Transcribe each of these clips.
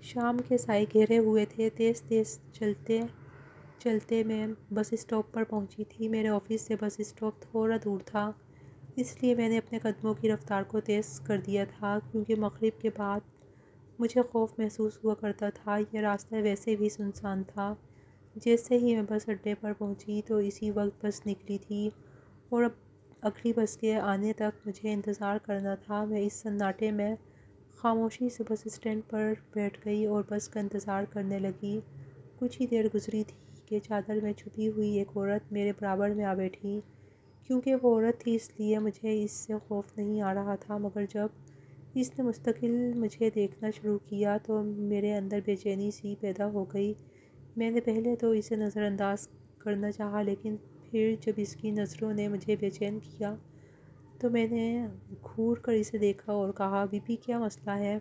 شام کے سائے گھیرے ہوئے تھے۔ تیز تیز چلتے چلتے میں بس اسٹاپ پر پہنچی تھی۔ میرے آفس سے بس اسٹاپ تھوڑا دور تھا، اس لیے میں نے اپنے قدموں کی رفتار کو تیز کر دیا تھا، کیونکہ مغرب کے بعد مجھے خوف محسوس ہوا کرتا تھا۔ یہ راستہ ویسے بھی سنسان تھا۔ جیسے ہی میں بس اڈے پر پہنچی تو اسی وقت بس نکلی تھی اور اب اگلی بس کے آنے تک مجھے انتظار کرنا تھا۔ میں اس سناٹے میں خاموشی سے بس اسٹینڈ پر بیٹھ گئی اور بس کا انتظار کرنے لگی۔ کچھ ہی دیر گزری تھی کہ چادر میں چھپی ہوئی ایک عورت میرے برابر میں آ بیٹھی۔ کیونکہ وہ عورت تھی اس لیے مجھے اس سے خوف نہیں آ رہا تھا، مگر جب اس نے مستقل مجھے دیکھنا شروع کیا تو میرے اندر بے چینی سی پیدا ہو گئی۔ میں نے پہلے تو اسے نظر انداز کرنا چاہا، لیکن پھر جب اس کی نظروں نے مجھے بے چین کیا تو میں نے گھور کر اسے دیکھا اور کہا، بی بی کیا مسئلہ ہے؟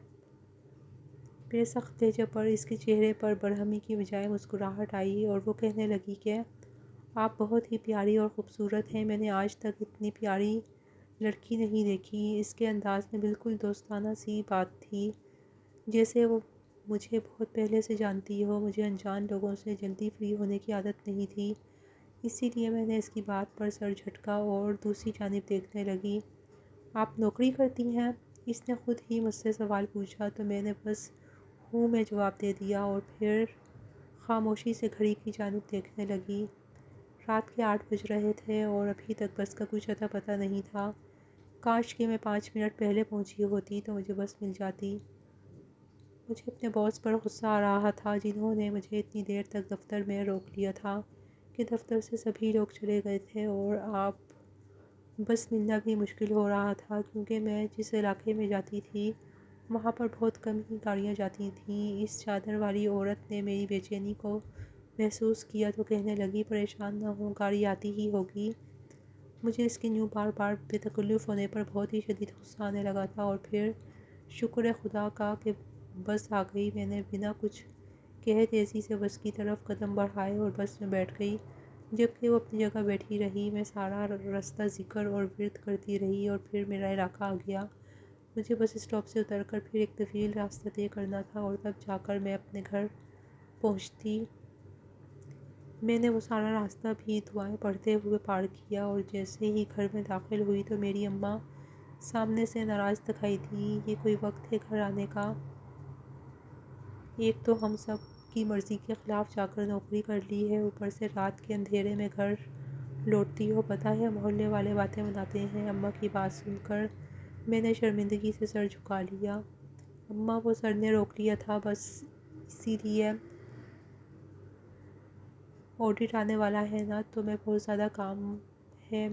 میرے سخت لہجے پر اس کے چہرے پر برہمی کی بجائے مسکراہٹ آئی اور وہ کہنے لگی کہ آپ بہت ہی پیاری اور خوبصورت ہیں۔ میں نے آج تک اتنی پیاری لڑکی نہیں دیکھی۔ اس کے انداز میں بالکل دوستانہ سی بات تھی، جیسے وہ مجھے بہت پہلے سے جانتی ہو۔ مجھے انجان لوگوں سے جلدی فری ہونے کی عادت نہیں تھی، اسی لیے میں نے اس کی بات پر سر جھٹکا اور دوسری جانب دیکھنے لگی۔ آپ نوکری کرتی ہیں؟ اس نے خود ہی مجھ سے سوال پوچھا تو میں نے بس ہوں میں جواب دے دیا اور پھر خاموشی سے گھڑی کی جانب دیکھنے لگی۔ رات کے 8 بج رہے تھے اور ابھی تک بس کا کچھ اتا پتہ نہیں تھا۔ کاش کہ میں 5 منٹ پہلے پہنچی ہوتی تو مجھے بس مل جاتی۔ مجھے اپنے باس پر غصہ آ رہا تھا، جنہوں نے مجھے اتنی دیر تک دفتر میں روک لیا تھا کہ دفتر سے سبھی لوگ چلے گئے تھے اور اب بس ملنا بھی مشکل ہو رہا تھا، کیونکہ میں جس علاقے میں جاتی تھی وہاں پر بہت کم ہی گاڑیاں جاتی تھیں۔ اس چادر والی عورت نے میری بے چینی کو محسوس کیا تو کہنے لگی، پریشان نہ ہو، گاڑی آتی ہی ہوگی۔ مجھے اس کے یوں بار بار بے تکلف ہونے پر بہت ہی شدید غصہ آنے لگا تھا اور پھر شکر خدا کا کہ بس آ گئی۔ میں نے بنا کچھ کہے تیزی سے بس کی طرف قدم بڑھائے اور بس میں بیٹھ گئی، جبکہ وہ اپنی جگہ بیٹھی رہی۔ میں سارا راستہ ذکر اور ورد کرتی رہی اور پھر میرا علاقہ آ گیا۔ مجھے بس اسٹاپ سے اتر کر پھر ایک طویل راستہ طے کرنا تھا اور تب جا کر میں اپنے گھر پہنچتی۔ میں نے وہ سارا راستہ بھی دعائیں پڑھتے ہوئے پار کیا اور جیسے ہی گھر میں داخل ہوئی تو میری اماں سامنے سے ناراض دکھائی دی۔ یہ کوئی وقت ہے گھر آنے کا؟ ایک تو ہم سب کی مرضی کے خلاف جا کر نوکری کر لی ہے، اوپر سے رات کے اندھیرے میں گھر لوٹتی ہو، پتہ ہے محلے والے باتیں بناتے ہیں۔ اماں کی بات سن کر میں نے شرمندگی سے سر جھکا لیا۔ اماں، وہ سر نے روک لیا تھا، بس اسی لیے آڈٹ آنے والا ہے نا، تو میں بہت زیادہ کام ہے۔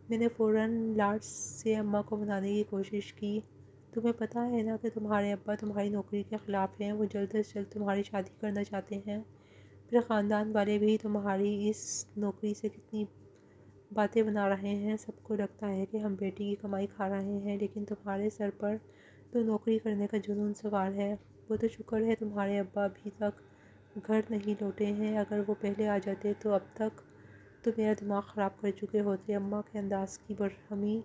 میں نے فوراً لاڈ سے اماں کو منانے کی کوشش کی۔ تمہیں پتہ ہے نا کہ تمہارے ابا تمہاری نوکری کے خلاف ہیں، وہ جلد از جلد تمہاری شادی کرنا چاہتے ہیں۔ پھر خاندان والے بھی تمہاری اس نوکری سے کتنی باتیں بنا رہے ہیں۔ سب کو لگتا ہے کہ ہم بیٹی کی کمائی کھا رہے ہیں، لیکن تمہارے سر پر تو نوکری کرنے کا جنون سوار ہے۔ وہ تو شکر ہے تمہارے ابا ابھی تک گھر نہیں لوٹے ہیں، اگر وہ پہلے آ جاتے تو اب تک تو میرا دماغ خراب کر چکے ہوتے۔ اماں کے انداز کی برہمی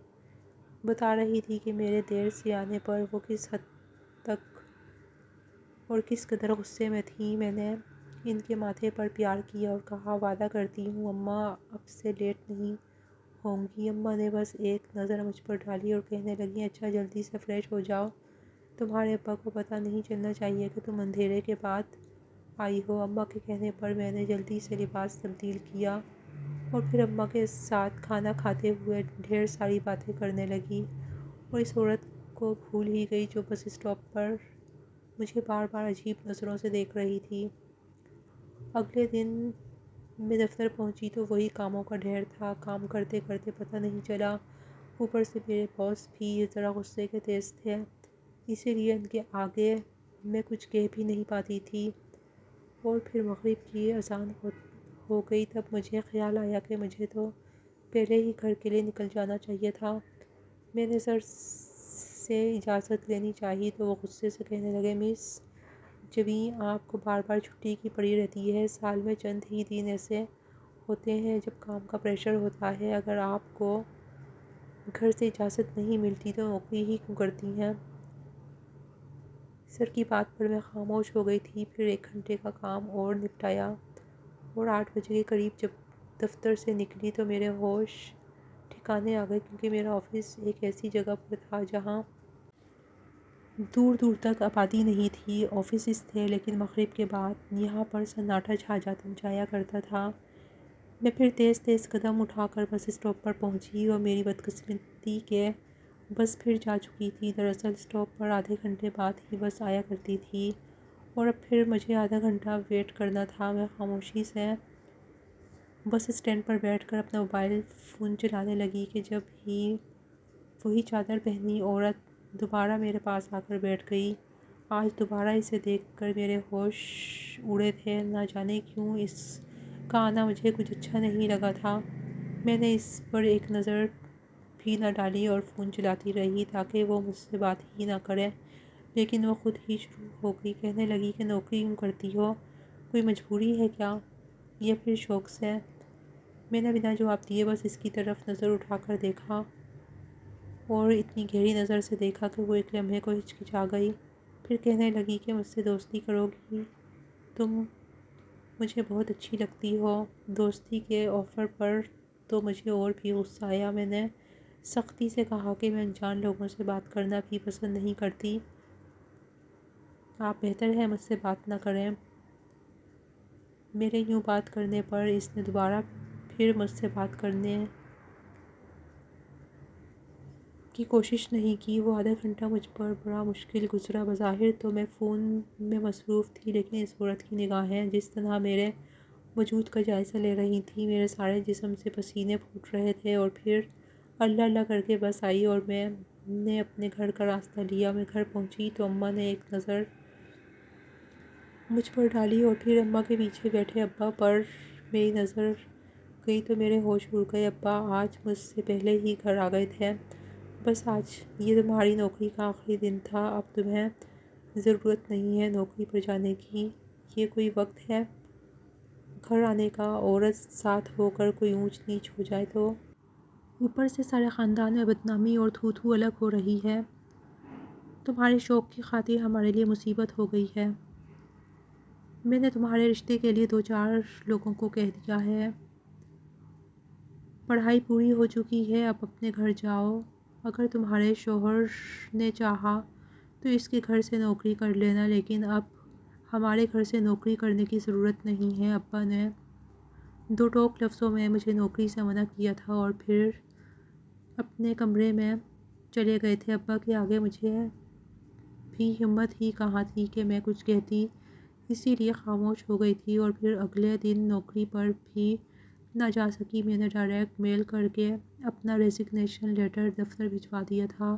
بتا رہی تھی کہ میرے دیر سے آنے پر وہ کس حد تک اور کس قدر غصے میں تھیں۔ میں نے ان کے ماتھے پر پیار کیا اور کہا، وعدہ کرتی ہوں اماں اب سے لیٹ نہیں ہوں گی۔ اماں نے بس ایک نظر مجھ پر ڈالی اور کہنے لگیں، اچھا جلدی سے فریش ہو جاؤ، تمہارے ابا کو پتہ نہیں چلنا چاہیے کہ تم اندھیرے کے بعد آئی ہو۔ اماں کے کہنے پر میں نے جلدی سے لباس تبدیل کیا اور پھر اماں کے ساتھ کھانا کھاتے ہوئے ڈھیر ساری باتیں کرنے لگی اور اس عورت کو بھول ہی گئی جو بس اسٹاپ پر مجھے بار بار عجیب نظروں سے دیکھ رہی تھی۔ اگلے دن میں دفتر پہنچی تو وہی کاموں کا ڈھیر تھا۔ کام کرتے کرتے پتہ نہیں چلا، اوپر سے میرے باس بھی ذرا غصے کے تیز تھے، اسی لیے ان کے آگے میں کچھ کہہ بھی نہیں پاتی تھی۔ اور پھر مغرب کی اذان ہو گئی، تب مجھے خیال آیا کہ مجھے تو پہلے ہی گھر کے لیے نکل جانا چاہیے تھا۔ میں نے سر سے اجازت لینی چاہی تو وہ غصے سے کہنے لگے، مس جویں آپ کو بار بار چھٹی کی پڑی رہتی ہے، سال میں چند ہی دن ایسے ہوتے ہیں جب کام کا پریشر ہوتا ہے، اگر آپ کو گھر سے اجازت نہیں ملتی تو نوکری ہی کیوں کرتی ہیں؟ سر کی بات پر میں خاموش ہو گئی تھی۔ پھر 1 گھنٹے کا کام اور نپٹایا اور 8 بجے کے قریب جب دفتر سے نکلی تو میرے ہوش ٹھکانے آ گئے، کیونکہ میرا آفس ایک ایسی جگہ پر تھا جہاں دور دور تک آبادی نہیں تھی۔ آفسز تھے لیکن مغرب کے بعد یہاں پر سناٹا جایا کرتا تھا۔ میں پھر تیز تیز قدم اٹھا کر بس اسٹاپ پر پہنچی اور میری بدقسمتی کہ بس پھر جا چکی تھی۔ دراصل اسٹاپ پر آدھے گھنٹے بعد ہی بس آیا کرتی تھی اور اب پھر مجھے آدھا گھنٹہ ویٹ کرنا تھا۔ میں خاموشی سے بس اسٹینڈ پر بیٹھ کر اپنا موبائل فون چلانے لگی کہ جب ہی وہی چادر پہنی عورت دوبارہ میرے پاس آ کر بیٹھ گئی۔ آج دوبارہ اسے دیکھ کر میرے ہوش اڑے تھے۔ نہ جانے کیوں اس کا آنا مجھے کچھ اچھا نہیں لگا تھا۔ میں نے اس پر ایک نظر بھی نہ ڈالی اور فون چلاتی رہی تاکہ وہ مجھ سے بات ہی نہ کرے، لیکن وہ خود ہی شروع ہو گئی۔ کہنے لگی کہ نوکری کیوں کرتی ہو؟ کوئی مجبوری ہے کیا یا پھر شوق سے؟ میں نے بنا جواب دیے بس اس کی طرف نظر اٹھا کر دیکھا اور اتنی گہری نظر سے دیکھا کہ وہ ایک لمحے کو ہچکچا گئی۔ پھر کہنے لگی کہ مجھ سے دوستی کرو گی؟ تم مجھے بہت اچھی لگتی ہو۔ دوستی کے آفر پر تو مجھے اور بھی غصہ آیا۔ میں نے سختی سے کہا کہ میں انجان لوگوں سے بات کرنا بھی پسند نہیں کرتی۔ آپ بہتر ہے مجھ سے بات نہ کریں۔ میرے یوں بات کرنے پر اس نے دوبارہ پھر مجھ سے بات کرنے کی کوشش نہیں کی۔ وہ آدھا گھنٹہ مجھ پر بڑا مشکل گزرا۔ بظاہر تو میں فون میں مصروف تھی، لیکن اس عورت کی نگاہیں جس طرح میرے وجود کا جائزہ لے رہی تھیں، میرے سارے جسم سے پسینے پھوٹ رہے تھے۔ اور پھر اللہ اللہ کر کے بس آئی اور میں نے اپنے گھر کا راستہ لیا۔ میں گھر پہنچی تو اماں نے ایک نظر مجھ پر ڈالی اور پھر اماں کے پیچھے بیٹھے ابا پر میری نظر گئی تو میرے ہوش اڑ گئے۔ ابا آج مجھ سے پہلے ہی گھر آ گئے تھے۔ بس آج یہ تمہاری نوکری کا آخری دن تھا۔ اب تمہیں ضرورت نہیں ہے نوکری پر جانے کی۔ یہ کوئی وقت ہے گھر آنے کا؟ عورت ساتھ ہو کر کوئی اونچ نیچ ہو جائے تو اوپر سے سارے خاندان میں بدنامی اور تھو تھو الگ ہو رہی ہے۔ تمہارے شوق کی خاطر ہمارے لیے مصیبت ہو گئی ہے۔ میں نے تمہارے رشتے کے لیے 2-4 لوگوں کو کہہ دیا ہے۔ پڑھائی پوری ہو چکی ہے، اب اپنے گھر جاؤ۔ اگر تمہارے شوہر نے چاہا تو اس کے گھر سے نوکری کر لینا، لیکن اب ہمارے گھر سے نوکری کرنے کی ضرورت نہیں ہے۔ ابا نے 2 ٹوک لفظوں میں مجھے نوکری سے منع کیا تھا اور پھر اپنے کمرے میں چلے گئے تھے۔ ابا کے آگے مجھے بھی ہمت ہی کہاں تھی کہ میں کچھ کہتی، اسی لیے خاموش ہو گئی تھی۔ اور پھر اگلے دن نوکری پر بھی نہ جا سکی۔ میں نے ڈائریکٹ میل کر کے اپنا ریزگنیشن لیٹر دفتر بھجوا دیا تھا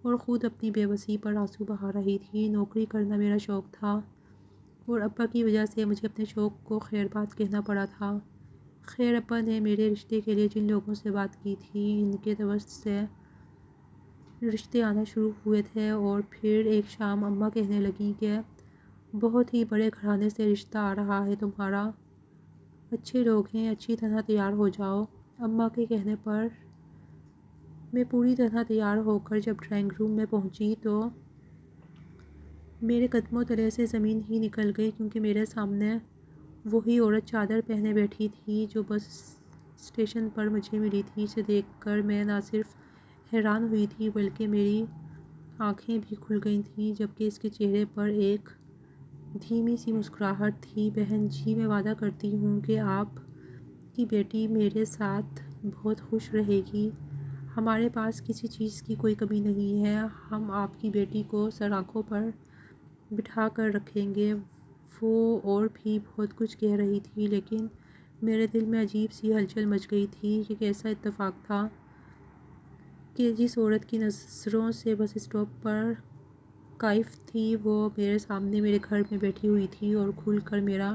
اور خود اپنی بے بسی پر آنسو بہا رہی تھی۔ نوکری کرنا میرا شوق تھا اور ابا کی وجہ سے مجھے اپنے شوق کو خیر بات کہنا پڑا تھا۔ خیر ابا نے میرے رشتے کے لیے جن لوگوں سے بات کی تھی، ان کے دوست سے رشتے آنا شروع ہوئے تھے۔ اور پھر ایک شام اماں کہنے لگیں کہ بہت ہی بڑے گھرانے سے رشتہ آ رہا ہے تمہارا، اچھے لوگ ہیں، اچھی طرح تیار ہو جاؤ۔ اماں کے کہنے پر میں پوری طرح تیار ہو کر جب ڈرائنگ روم میں پہنچی تو میرے قدموں تلے سے زمین ہی نکل گئی، کیونکہ میرے سامنے وہی عورت چادر پہنے بیٹھی تھی جو بس اسٹیشن پر مجھے ملی تھی۔ اسے دیکھ کر میں نہ صرف حیران ہوئی تھی بلکہ میری آنکھیں بھی کھل گئی تھیں، جبکہ اس کے چہرے پر ایک دھیمی سی مسکراہٹ تھی۔ بہن جی، میں وعدہ کرتی ہوں کہ آپ کی بیٹی میرے ساتھ بہت خوش رہے گی۔ ہمارے پاس کسی چیز کی کوئی کمی نہیں ہے۔ ہم آپ کی بیٹی کو سر آنکھوں پر بٹھا کر رکھیں گے۔ وہ اور بھی بہت کچھ کہہ رہی تھی، لیکن میرے دل میں عجیب سی ہلچل مچ گئی تھی۔ یہ کیسا اتفاق تھا کہ جس عورت کی نظروں سے بس اسٹاپ پر قائف تھی، وہ میرے سامنے میرے گھر میں بیٹھی ہوئی تھی اور کھل کر میرا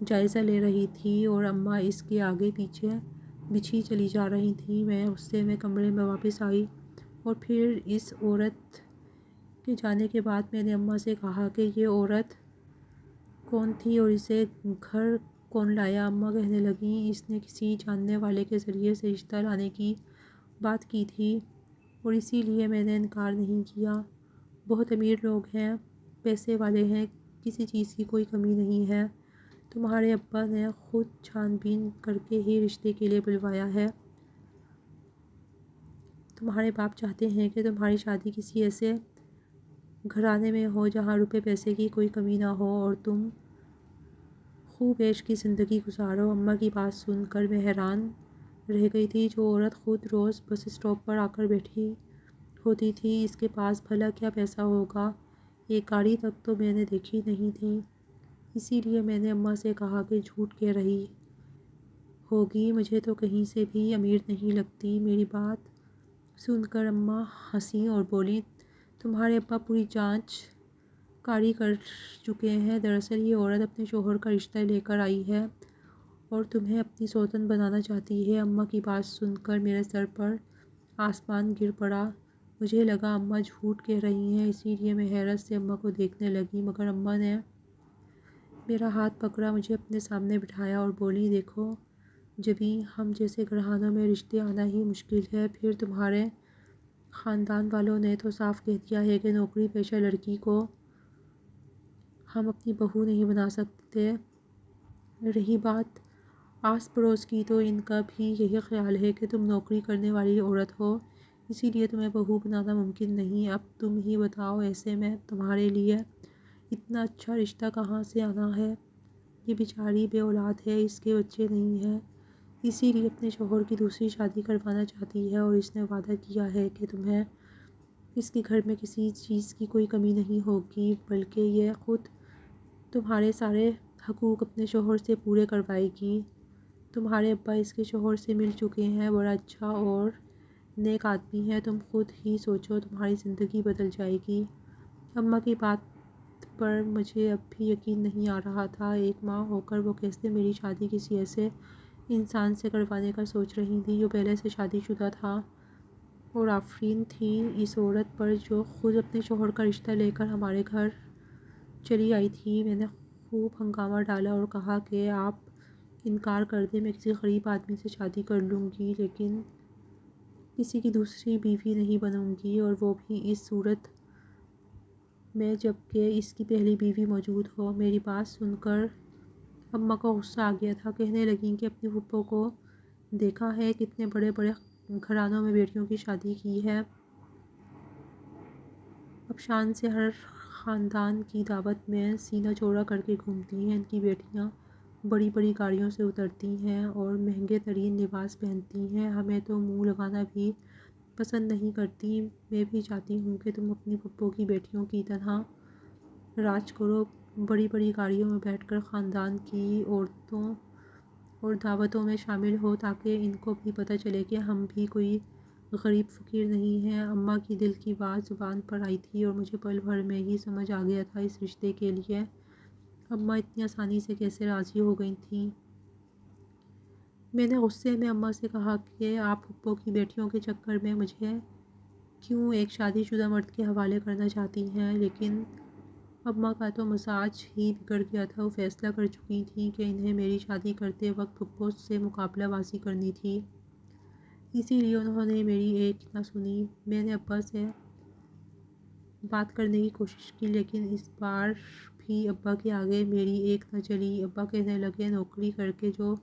جائزہ لے رہی تھی، اور اماں اس کے آگے پیچھے بچھی چلی جا رہی تھیں۔ میں غصے میں کمرے میں واپس آئی اور پھر اس عورت کے جانے کے بعد میں نے اماں سے کہا کہ یہ عورت کون تھی اور اسے گھر کون لایا؟ اماں کہنے لگیں اس نے کسی جاننے والے کے ذریعے سے رشتہ لانے کی بات کی تھی اور اسی لیے میں نے انکار نہیں کیا۔ بہت امیر لوگ ہیں، پیسے والے ہیں، کسی چیز کی کوئی کمی نہیں ہے۔ تمہارے ابا نے خود چھان بین کر کے ہی رشتے کے لیے بلوایا ہے۔ تمہارے باپ چاہتے ہیں کہ تمہاری شادی کسی ایسے گھرانے میں ہو جہاں روپے پیسے کی کوئی کمی نہ ہو اور تم خوب عیش کی زندگی گزارو۔ اماں کی بات سن کر میں حیران رہ گئی تھی۔ جو عورت خود روز بس اسٹاپ پر آ کر بیٹھی ہوتی تھی، اس کے پاس بھلا کیا پیسہ ہوگا؟ ایک گاڑی تک تو میں نے دیکھی نہیں تھی۔ اسی لیے میں نے اماں سے کہا کہ جھوٹ کہہ رہی ہوگی، مجھے تو کہیں سے بھی امیر نہیں لگتی۔ میری بات سن کر اماں ہنسی اور بولی، تمہارے ابا پوری جانچ کاری کر چکے ہیں۔ دراصل یہ عورت اپنے شوہر کا رشتہ لے کر آئی ہے اور تمہیں اپنی سوتن بنانا چاہتی ہے۔ اماں کی بات سن کر میرے سر پر آسمان گر پڑا۔ مجھے لگا اماں جھوٹ کہہ رہی ہیں، اسی لیے میں حیرت سے اماں کو دیکھنے لگی، مگر اماں نے میرا ہاتھ پکڑا، مجھے اپنے سامنے بٹھایا اور بولی، دیکھو جبھی ہم جیسے گھرانوں میں رشتے آنا ہی مشکل ہے، پھر تمہارے خاندان والوں نے تو صاف کہہ دیا ہے کہ نوکری پیشہ لڑکی کو ہم اپنی بہو نہیں بنا سکتے۔ رہی بات آس پڑوس کی، تو ان کا بھی یہی خیال ہے کہ تم نوکری کرنے والی عورت ہو، اسی لیے تمہیں بہو بنانا ممکن نہیں۔ اب تم ہی بتاؤ، ایسے میں تمہارے لیے اتنا اچھا رشتہ کہاں سے آنا ہے؟ یہ بیچاری بے اولاد ہے، اس کے بچے نہیں ہیں، اسی لیے اپنے شوہر کی دوسری شادی کروانا چاہتی ہے، اور اس نے وعدہ کیا ہے کہ تمہیں اس کے گھر میں کسی چیز کی کوئی کمی نہیں ہوگی، بلکہ یہ خود تمہارے سارے حقوق اپنے شوہر سے پورے کروائے گی۔ تمہارے ابا اس کے شوہر سے مل چکے ہیں، بڑا اچھا اور نیک آدمی ہے، تم خود ہی سوچو، تمہاری زندگی بدل جائے گی۔ اماں کی بات پر مجھے اب بھی یقین نہیں آ رہا تھا۔ ایک ماں ہو کر وہ کیسے میری شادی کسی ایسے انسان سے کروانے کا سوچ رہی تھی جو پہلے سے شادی شدہ تھا، اور آفرین تھی اس عورت پر جو خود اپنے شوہر کا رشتہ لے کر ہمارے گھر چلی آئی تھی۔ میں نے خوب ہنگامہ ڈالا اور کہا کہ آپ انکار کر دیں، میں کسی غریب آدمی سے شادی کر لوں گی، لیکن کسی کی دوسری بیوی نہیں بنوں گی، اور وہ بھی اس صورت میں جب کہ اس کی پہلی بیوی موجود ہو۔ میری بات سن کر اماں کو غصہ آ گیا تھا۔ کہنے لگیں کہ اپنی پھپھو کو دیکھا ہے کتنے بڑے بڑے گھرانوں میں بیٹیوں کی شادی کی ہے، اب شان سے ہر خاندان کی دعوت میں سینہ چوڑا کر کے گھومتی ہیں، ان کی بیٹیاں بڑی بڑی گاڑیوں سے اترتی ہیں اور مہنگے ترین لباس پہنتی ہیں، ہمیں تو منہ لگانا بھی پسند نہیں کرتی۔ میں بھی چاہتی ہوں کہ تم اپنی پھپھو کی بیٹیوں کی طرح راج کرو، بڑی بڑی گاڑیوں میں بیٹھ کر خاندان کی عورتوں اور دعوتوں میں شامل ہو، تاکہ ان کو بھی پتہ چلے کہ ہم بھی کوئی غریب فقیر نہیں ہیں۔ اماں کی دل کی بات زبان پر آئی تھی اور مجھے پل بھر میں ہی سمجھ آ گیا تھا اس رشتے کے لیے اماں اتنی آسانی سے کیسے راضی ہو گئی تھیں۔ میں نے غصے میں اماں سے کہا کہ آپ پھپھو کی بیٹیوں کے چکر میں مجھے کیوں ایک شادی شدہ مرد کے حوالے کرنا چاہتی ہیں؟ لیکن اماں کا تو مزاج ہی بگڑ گیا تھا، وہ فیصلہ کر چکی تھیں کہ انہیں میری شادی کرتے وقت پھپھو سے مقابلہ بازی کرنی تھی، اسی لیے انہوں نے میری ایک نہ سنی۔ میں نے ابا سے بات کرنے کی کوشش کی، لیکن اس بار بھی ابا کے آگے میری ایک نہ چلی۔ ابا کہنے لگے، نوکری کر کے جو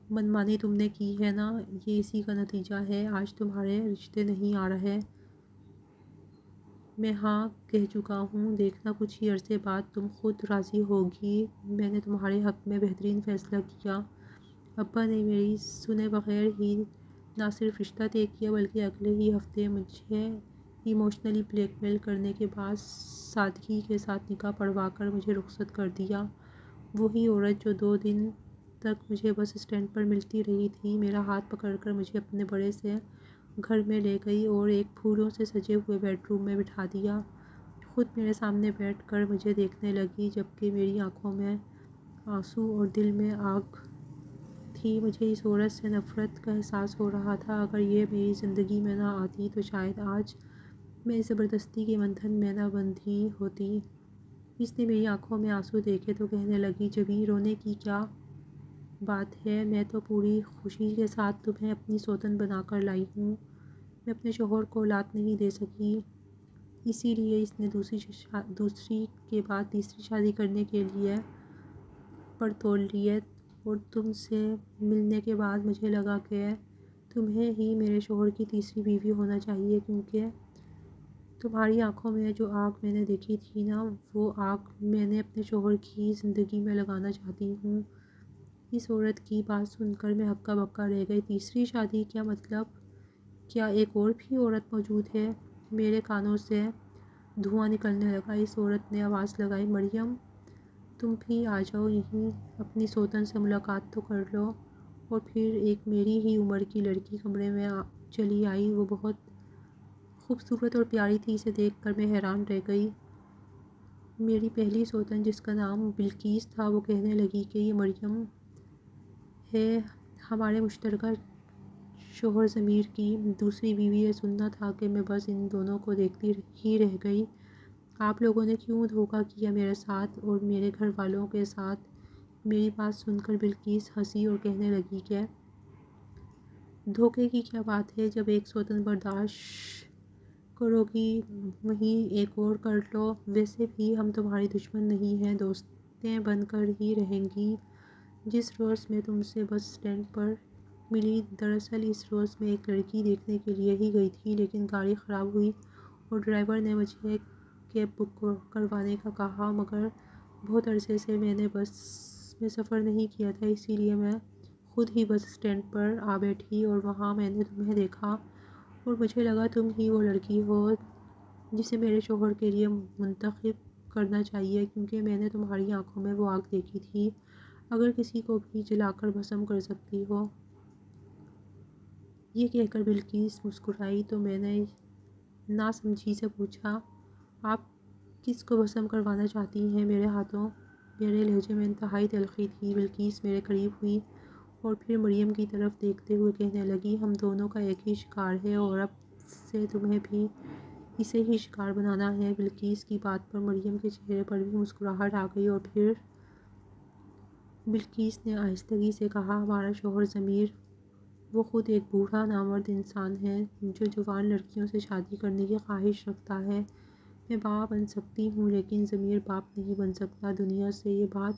منمانی تم نے کی ہے نا، یہ اسی کا نتیجہ ہے، آج تمہارے رشتے نہیں آ رہے۔ میں ہاں کہہ چکا ہوں، دیکھنا کچھ ہی عرصے بعد تم خود راضی ہوگی، میں نے تمہارے حق میں بہترین فیصلہ کیا۔ ابا نے میری سنے بغیر ہی نہ صرف رشتہ طے کیا، بلکہ اگلے ہی ہفتے مجھے ایموشنلی بلیک میل کرنے کے بعد سادگی کے ساتھ نکاح پڑھوا کر مجھے رخصت کر دیا۔ وہی عورت جو 2 دن تک مجھے بس اسٹینڈ پر ملتی رہی تھی، میرا ہاتھ پکڑ کر مجھے اپنے بڑے سے گھر میں لے گئی اور ایک پھولوں سے سجے ہوئے بیڈ روم میں بٹھا دیا۔ خود میرے سامنے بیٹھ کر مجھے دیکھنے لگی، جبکہ میری آنکھوں میں آنسو اور دل میں آگ تھی۔ مجھے اس عورت سے نفرت کا احساس ہو رہا تھا۔ اگر یہ میری زندگی میں نہ آتی تو شاید آج میں اس زبردستی کے بندھن میں نہ بندھی ہوتی۔ اس نے میری آنکھوں میں آنسو دیکھے تو کہنے لگی، جبھی رونے کی کیا بات ہے، میں تو پوری خوشی کے ساتھ تمہیں اپنی سوتن بنا کر لائی ہوں۔ میں اپنے شوہر کو اولاد نہیں دے سکی، اسی لیے اس نے دوسری کے بعد تیسری شادی کرنے کے لیے پر تول لیے، اور تم سے ملنے کے بعد مجھے لگا کہ تمہیں ہی میرے شوہر کی تیسری بیوی ہونا چاہیے، کیونکہ تمہاری آنکھوں میں جو آگ میں نے دیکھی تھی نا، وہ آگ میں نے اپنے شوہر کی زندگی میں لگانا چاہتی ہوں۔ اس عورت کی بات سن کر میں ہکا بکا رہ گئی۔ تیسری شادی کیا مطلب؟ کیا ایک اور بھی عورت موجود ہے؟ میرے کانوں سے دھواں نکلنے لگا۔ اس عورت نے آواز لگائی، مریم تم بھی آ جاؤ یہیں، اپنی سوتن سے ملاقات تو کر لو۔ اور پھر ایک میری ہی عمر کی لڑکی کمرے میں چلی آئی۔ وہ بہت خوبصورت اور پیاری تھی، اسے دیکھ کر میں حیران رہ گئی۔ میری پہلی سوتن جس کا نام بلقیس تھا، وہ کہنے لگی کہ یہ مریم ہے، ہمارے مشترکہ شوہر ضمیر کی دوسری بیوی۔ یہ سننا تھا کہ میں بس ان دونوں کو دیکھتی ہی رہ گئی۔ آپ لوگوں نے کیوں دھوکہ کیا میرے ساتھ اور میرے گھر والوں کے ساتھ؟ میری بات سن کر بلقیس ہنسی اور کہنے لگی کہ دھوکے کی کیا بات ہے، جب ایک سوتن برداشت کرو گی وہیں ایک اور کر لو۔ ویسے بھی ہم تمہاری دشمن نہیں ہیں، دوستیں بن کر ہی رہیں گی۔ جس روز میں تم سے بس اسٹینڈ پر ملی، دراصل اس روز میں ایک لڑکی دیکھنے کے لیے ہی گئی تھی، لیکن گاڑی خراب ہوئی اور ڈرائیور نے مجھے کیب بک کروانے کا کہا، مگر بہت عرصے سے میں نے بس میں سفر نہیں کیا تھا، اسی لیے میں خود ہی بس اسٹینڈ پر آ بیٹھی اور وہاں میں نے تمہیں دیکھا اور مجھے لگا تم ہی وہ لڑکی ہو جسے میرے شوہر کے لیے منتخب کرنا چاہیے، کیونکہ میں نے تمہاری آنکھوں میں وہ آگ دیکھی تھی، اگر کسی کو بھی جلا کر بھسم کر سکتی ہو۔ یہ کہہ کر بلقیس مسکرائی تو میں نے ناسمجھی سے پوچھا، آپ کس کو بھسم کروانا چاہتی ہیں میرے ہاتھوں؟ میرے لہجے میں انتہائی تلخی تھی۔ بلقیس میرے قریب ہوئی اور پھر مریم کی طرف دیکھتے ہوئے کہنے لگی، ہم دونوں کا ایک ہی شکار ہے اور اب سے تمہیں بھی اسے ہی شکار بنانا ہے۔ بلقیس کی بات پر مریم کے چہرے پر بھی مسکراہٹ آ گئی اور پھر بلقیس نے آہستگی سے کہا، ہمارا شوہر ضمیر وہ خود ایک بوڑھا نامرد انسان ہے جو جوان لڑکیوں سے شادی کرنے کی خواہش رکھتا ہے۔ میں ماں بن سکتی ہوں لیکن ضمیر باپ نہیں بن سکتا۔ دنیا سے یہ بات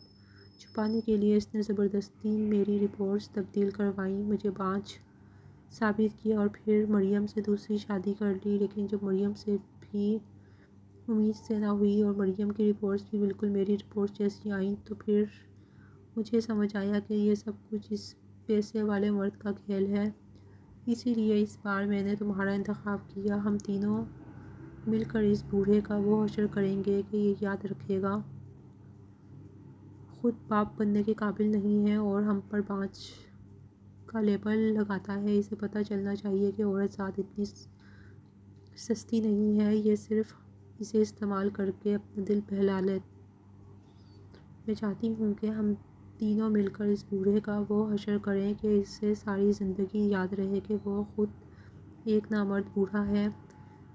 چھپانے کے لیے اس نے زبردستی میری رپورٹس تبدیل کروائیں، مجھے بانجھ ثابت کیا اور پھر مریم سے دوسری شادی کر لی۔ لیکن جب مریم سے بھی امید سے نہ ہوئی اور مریم کی رپورٹس بھی بالکل میری رپورٹس جیسی آئیں، تو پھر مجھے سمجھ آیا کہ یہ سب کچھ اس پیسے والے مرد کا کھیل ہے۔ اسی لیے اس بار میں نے تمہارا انتخاب کیا۔ ہم تینوں مل کر اس بوڑھے کا وہ حشر کریں گے کہ یہ یاد رکھے گا خود باپ بننے کے قابل نہیں ہے اور ہم پر بانجھ کا لیبل لگاتا ہے۔ اسے پتہ چلنا چاہیے کہ عورت ذات اتنی سستی نہیں ہے، یہ صرف اسے استعمال کر کے اپنا دل بہلا لے۔ میں چاہتی ہوں کہ ہم تینوں مل کر اس بوڑھے کا وہ حشر کریں کہ اسے ساری زندگی یاد رہے کہ وہ خود ایک نامرد بوڑھا ہے۔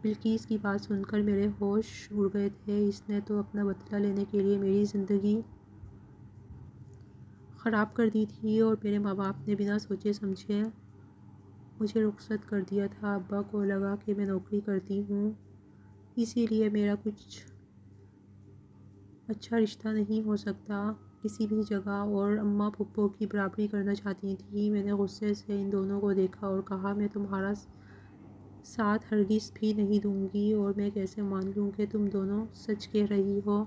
بلقیس کی بات سن کر میرے ہوش اڑ گئے تھے۔ اس نے تو اپنا بدلہ لینے کے لیے میری زندگی خراب کر دی تھی اور میرے ماں باپ نے بنا سوچے سمجھے مجھے رخصت کر دیا تھا۔ ابا کو لگا کہ میں نوکری کرتی ہوں، اسی لیے میرا کچھ اچھا رشتہ نہیں ہو سکتا کسی بھی جگہ، اور اماں پھپھو کی برابری کرنا چاہتی تھیں۔ میں نے غصے سے ان دونوں کو دیکھا اور کہا، میں تمہارا ساتھ ہرگز بھی نہیں دوں گی، اور میں کیسے مان لوں کہ تم دونوں سچ کہہ رہی ہو؟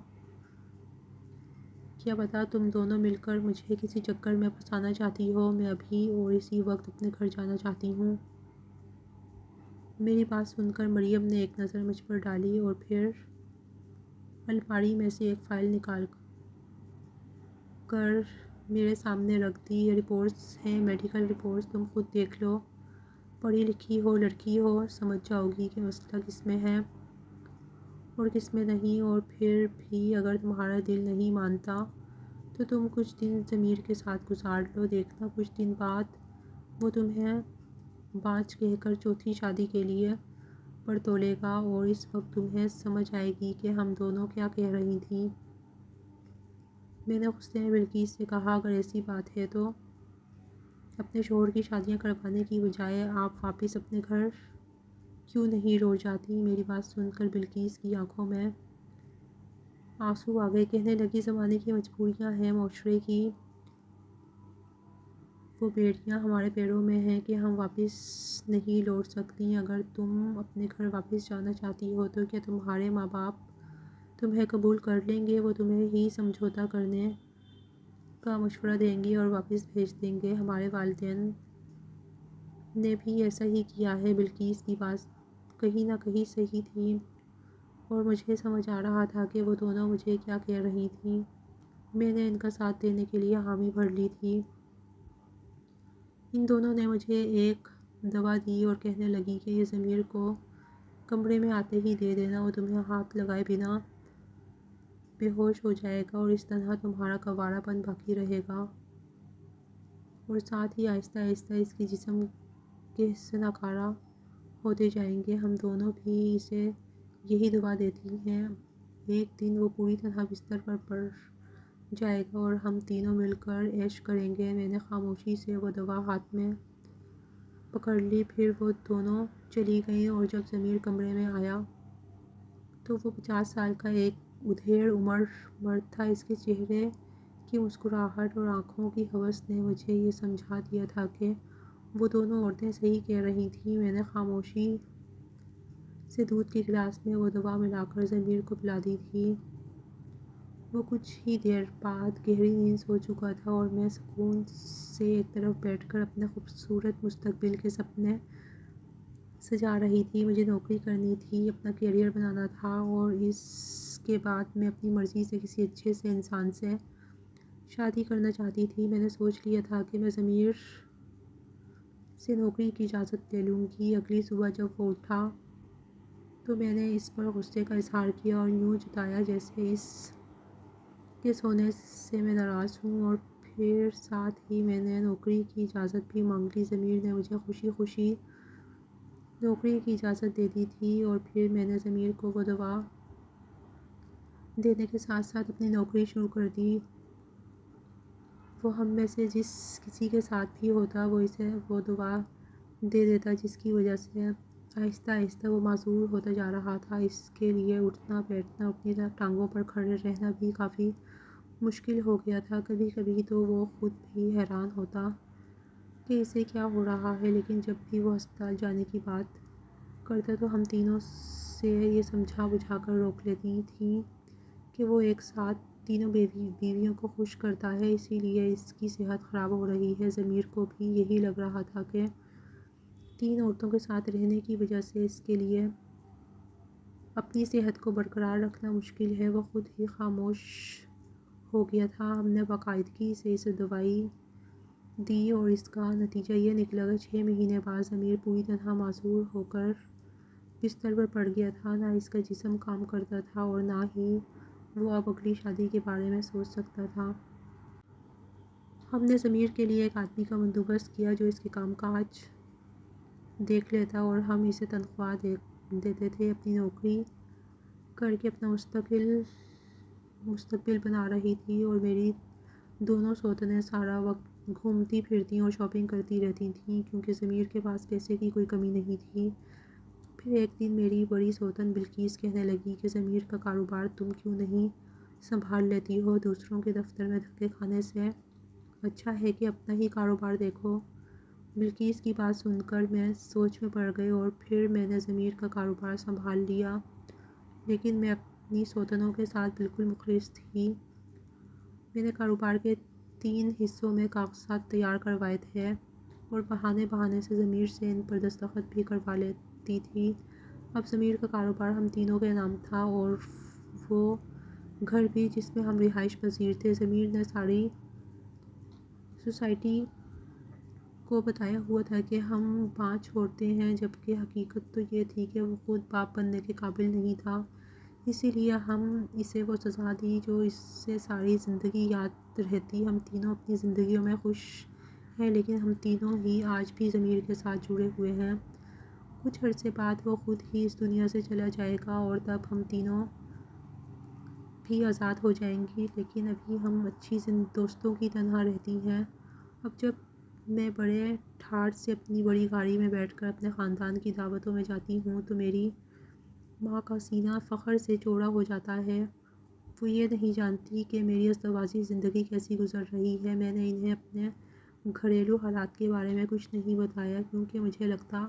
کیا پتہ تم دونوں مل کر مجھے کسی چکر میں پھنسانا چاہتی ہو۔ میں ابھی اور اسی وقت اپنے گھر جانا چاہتی ہوں۔ میری بات سن کر مریم نے ایک نظر مجھ پر ڈالی اور پھر الماری میں سے ایک فائل نکال کر میرے سامنے رکھ دی۔ یہ رپورٹس ہیں، میڈیکل رپورٹس، تم خود دیکھ لو، پڑھی لکھی ہو لڑکی ہو، سمجھ جاؤ گی کہ مسئلہ کس میں ہے اور کس میں نہیں۔ اور پھر بھی اگر تمہارا دل نہیں مانتا تو تم کچھ دن ضمیر کے ساتھ گزار لو، دیکھنا کچھ دن بعد وہ تمہیں بانجھ کہہ کر چوتھی شادی کے لیے پر تولے گا، اور اس وقت تمہیں سمجھ آئے گی کہ ہم دونوں کیا کہہ رہی تھیں۔ میں نے غصے میں بلقیس سے کہا، اگر ایسی بات ہے تو اپنے شوہر کی شادیاں کروانے کی بجائے آپ واپس اپنے گھر کیوں نہیں رو جاتی؟ میری بات سن کر بلقیس کی آنکھوں میں آنسو آ گئے۔ کہنے لگی زمانے کی مجبوریاں ہیں، معاشرے کی وہ بیڑیاں ہمارے پیروں میں ہیں کہ ہم واپس نہیں لوٹ سکتی۔ اگر تم اپنے گھر واپس جانا چاہتی ہو تو کیا تمہارے ماں باپ تمہیں قبول کر لیں گے؟ وہ تمہیں ہی سمجھوتا کرنے کا مشورہ دیں گے اور واپس بھیج دیں گے۔ ہمارے والدین نے بھی ایسا ہی کیا ہے۔ بلقیس کی بات کہیں نہ کہیں صحیح تھی اور مجھے سمجھ آ رہا تھا کہ وہ دونوں مجھے کیا کہہ رہی تھیں۔ میں نے ان کا ساتھ دینے کے لیے حامی بھر لی تھی۔ ان دونوں نے مجھے ایک دوا دی اور کہنے لگی کہ یہ ضمیر کو کمرے میں آتے ہی دے دینا، وہ تمہیں ہاتھ لگائے بنا بے ہوش ہو جائے گا اور اس طرح تمہارا کنوارا پن باقی رہے گا، اور ساتھ ہی آہستہ آہستہ اس کے جسم کے حصے ناکارہ ہوتے جائیں گے۔ ہم دونوں بھی اسے یہی دعا دیتی ہیں۔ ایک دن وہ پوری طرح بستر پر پڑ جائے گا اور ہم تینوں مل کر عیش کریں گے۔ میں نے خاموشی سے وہ دوا ہاتھ میں پکڑ لی، پھر وہ دونوں چلی گئیں اور جب ضمیر کمرے میں آیا تو وہ 50 سال کا ایک ادھیڑ عمر مرد تھا۔ اس کے چہرے کی مسکراہٹ اور آنکھوں کی ہوس نے مجھے یہ سمجھا دیا تھا کہ وہ دونوں عورتیں صحیح کہہ رہی تھیں۔ میں نے خاموشی سے دودھ کے گلاس میں وہ دوا ملا کر ضمیر کو پلا دی تھی۔ وہ کچھ ہی دیر بعد گہری نیند سو چکا تھا اور میں سکون سے ایک طرف بیٹھ کر اپنے خوبصورت مستقبل کے سپنے سجا رہی تھی۔ مجھے نوکری کرنی تھی، اپنا کیریئر بنانا تھا اور اس کے بعد میں اپنی مرضی سے کسی اچھے سے انسان سے شادی کرنا چاہتی تھی۔ میں نے سوچ لیا تھا کہ میں ضمیر سے نوکری کی اجازت لے لوں گی۔ اگلی صبح جب وہ اٹھا تو میں نے اس پر غصے کا اظہار کیا اور یوں جتایا جیسے اس کے سونے سے میں ناراض ہوں، اور پھر ساتھ ہی میں نے نوکری کی اجازت بھی مانگ لی۔ ضمیر نے مجھے خوشی خوشی نوکری کی اجازت دے دی تھی اور پھر میں نے ضمیر کو وہ دوا دینے کے ساتھ ساتھ اپنی نوکری شروع کر دی۔ وہ ہم میں سے جس کسی کے ساتھ بھی ہوتا وہ اسے وہ دوا دے دیتا، جس کی وجہ سے آہستہ آہستہ وہ معذور ہوتا جا رہا تھا۔ اس کے لیے اٹھنا بیٹھنا، اپنی ٹانگوں پر کھڑے رہنا بھی کافی مشکل ہو گیا تھا۔ کبھی کبھی تو وہ خود بھی حیران ہوتا کہ اسے کیا ہو رہا ہے، لیکن جب بھی وہ ہسپتال جانے کی بات کرتا تو ہم تینوں سے یہ سمجھا بجھا کر روک لیتی تھیں کہ وہ ایک ساتھ تینوں بیویوں کو خوش کرتا ہے، اسی لیے اس کی صحت خراب ہو رہی ہے۔ ضمیر کو بھی یہی لگ رہا تھا کہ 3 عورتوں کے ساتھ رہنے کی وجہ سے اس کے لیے اپنی صحت کو برقرار رکھنا مشکل ہے۔ وہ خود ہی خاموش ہو گیا تھا۔ ہم نے باقاعدگی سے اسے دوائی دی اور اس کا نتیجہ یہ نکلا کہ 6 مہینے بعد ضمیر پوری طرح معذور ہو کر بستر پر پڑ گیا تھا۔ نہ اس کا جسم کام کرتا تھا اور نہ ہی وہ اب اگلی شادی کے بارے میں سوچ سکتا تھا۔ ہم نے ضمیر کے لیے ایک آدمی کا بندوبست کیا جو اس کے کام کاج دیکھ لیتا اور ہم اسے تنخواہ دیتے تھے۔ اپنی نوکری کر کے اپنا مستقبل بنا رہی تھی اور میری دونوں سوتنیں سارا وقت گھومتی پھرتی اور شاپنگ کرتی رہتی تھیں کیونکہ ضمیر کے پاس پیسے کی کوئی کمی نہیں تھی۔ پھر ایک دن میری بڑی سوتن بلقیس کہنے لگی کہ ضمیر کا کاروبار تم کیوں نہیں سنبھال لیتی ہو؟ دوسروں کے دفتر میں دھکے کھانے سے اچھا ہے کہ اپنا ہی کاروبار دیکھو۔ بلقیس کی بات سن کر میں سوچ میں پڑ گئی اور پھر میں نے ضمیر کا کاروبار سنبھال لیا، لیکن میں اپنی سوتنوں کے ساتھ بالکل مخلص تھی۔ میں نے کاروبار کے 3 حصوں میں کاغذات تیار کروائے تھے اور بہانے سے ضمیر سے ان پر دستخط بھی کروا لیتی تھی۔ اب ضمیر کا کاروبار ہم تینوں کے نام تھا اور وہ گھر بھی جس میں ہم رہائش پذیر تھے۔ ضمیر نے ساری سوسائٹی کو بتایا ہوا تھا کہ ہم 5 عورتیں ہیں، جبکہ حقیقت تو یہ تھی کہ وہ خود باپ بننے کے قابل نہیں تھا۔ اسی لیے ہم اسے وہ سزا دی جو اس سے ساری زندگی یاد رہتی۔ ہم تینوں اپنی زندگیوں میں خوش ہیں، لیکن ہم تینوں ہی آج بھی ضمیر کے ساتھ جڑے ہوئے ہیں۔ کچھ عرصے بعد وہ خود ہی اس دنیا سے چلا جائے گا اور تب ہم تینوں بھی آزاد ہو جائیں گی، لیکن ابھی ہم اچھی دوستوں کی طرح رہتی ہیں۔ اب جب میں بڑے ٹھاٹھ سے اپنی بڑی گاڑی میں بیٹھ کر اپنے خاندان کی دعوتوں میں جاتی ہوں تو میری ماں کا سینہ فخر سے چوڑا ہو جاتا ہے۔ وہ یہ نہیں جانتی کہ میری ازدواجی زندگی کیسی گزر رہی ہے۔ میں نے انہیں اپنے گھریلو حالات کے بارے میں کچھ نہیں بتایا کیونکہ مجھے لگتا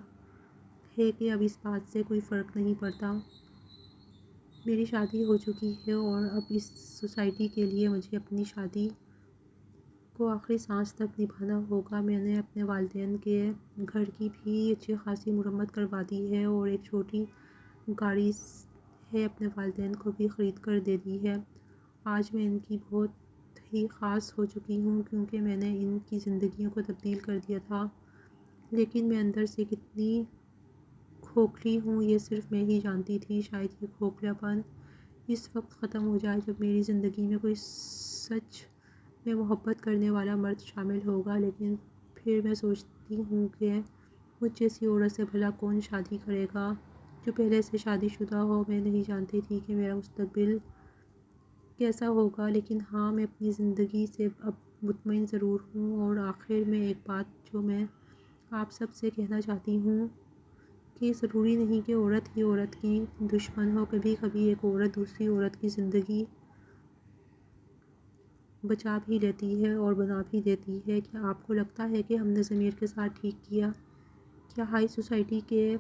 ہے کہ اب اس بات سے کوئی فرق نہیں پڑتا۔ میری شادی ہو چکی ہے اور اب اس سوسائٹی کے لیے مجھے اپنی شادی کو آخری سانس تک نبھانا ہوگا۔ میں نے اپنے والدین کے گھر کی بھی اچھی خاصی مرمت کروا دی ہے اور ایک چھوٹی گاڑی ہے اپنے والدین کو بھی خرید کر دے دی ہے۔ آج میں ان کی بہت ہی خاص ہو چکی ہوں کیونکہ میں نے ان کی زندگیوں کو تبدیل کر دیا تھا، لیکن میں اندر سے کتنی کھوکھلی ہوں یہ صرف میں ہی جانتی تھی۔ شاید یہ کھوکھلا پن اس وقت ختم ہو جائے جب میری زندگی میں کوئی سچ میں محبت کرنے والا مرد شامل ہوگا، لیکن پھر میں سوچتی ہوں کہ مجھ جیسی عورت سے بھلا کون شادی کرے گا جو پہلے سے شادی شدہ ہو۔ میں نہیں جانتی تھی کہ میرا مستقبل کیسا ہوگا، لیکن ہاں میں اپنی زندگی سے اب مطمئن ضرور ہوں۔ اور آخر میں ایک بات جو میں آپ سب سے کہنا چاہتی ہوں کہ ضروری نہیں کہ عورت ہی عورت کی دشمن ہو۔ کبھی کبھی ایک عورت دوسری عورت کی زندگی بچا بھی لیتی ہے اور بنا بھی دیتی ہے۔ کیا آپ کو لگتا ہے کہ ہم نے ضمیر کے ساتھ ٹھیک کیا؟ کیا ہائی سوسائٹی کے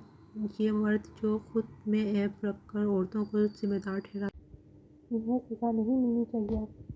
یہ مرد جو خود میں عیب رکھ کر عورتوں کو ذمہ دار ٹھہراتے ہیں، انہیں سزا نہیں ملنی چاہیے؟